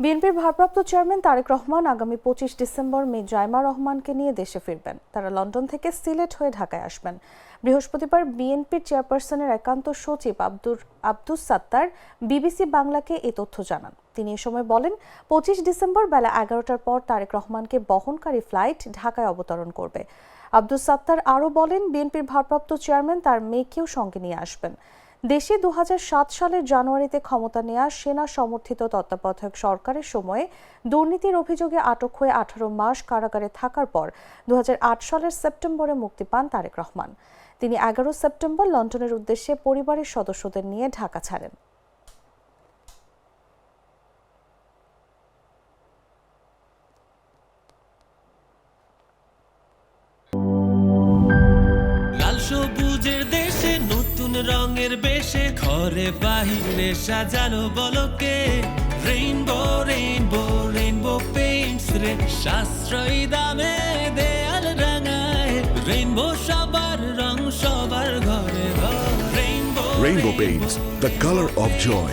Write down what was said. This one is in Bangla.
বিএনপির ভারপ্রাপ্ত চেয়ারম্যান তারেক রহমান আগামী ২৫ ডিসেম্বর মেয়ে জাইমা রহমানকে নিয়ে দেশে ফিরবেন। তারা লন্ডন থেকে সিলেট হয়ে ঢাকায় আসবেন। বৃহস্পতিবার বিএনপির চেয়ারপারসনের একান্ত সচিব আব্দুস সাত্তার বিবিসি বাংলাকে এ তথ্য জানান। তিনি এ সময় বলেন, ২৫ ডিসেম্বর বেলা ১১টার পর তারেক রহমানকে বহনকারী ফ্লাইট ঢাকায় অবতরণ করবে। আব্দুস সাত্তার আরও বলেন, বিএনপির ভারপ্রাপ্ত চেয়ারম্যান তার মেয়েকেও সঙ্গে নিয়ে আসবেন। দেশে ২০০৭ সালের জানুয়ারিতে ক্ষমতা নেয়া সেনা সমর্থিত তত্ত্বাবধায়ক সরকারের সময়ে দুর্নীতির অভিযোগে আটক হয়ে ১৮ মাস কারাগারে থাকার পর ২০০৮ সালের সেপ্টেম্বরে মুক্তি পান তারেক রহমান। তিনি ১১ সেপ্টেম্বর লন্ডনের উদ্দেশ্যে পরিবারের সদস্যদের নিয়ে ঢাকা ছাড়েন। সবুজের দেশে নতুন রঙের বেশে ঘরে বাহিরে সাজানো বলকে রেইনবো রেইনবো রেইনবো পেইন্টস রে সাশ্রয়ী দামে দেয়াল রাঙায় রেইনবো সবার রং সবার ঘরে ঘরে Rainbow Paints, the color of joy.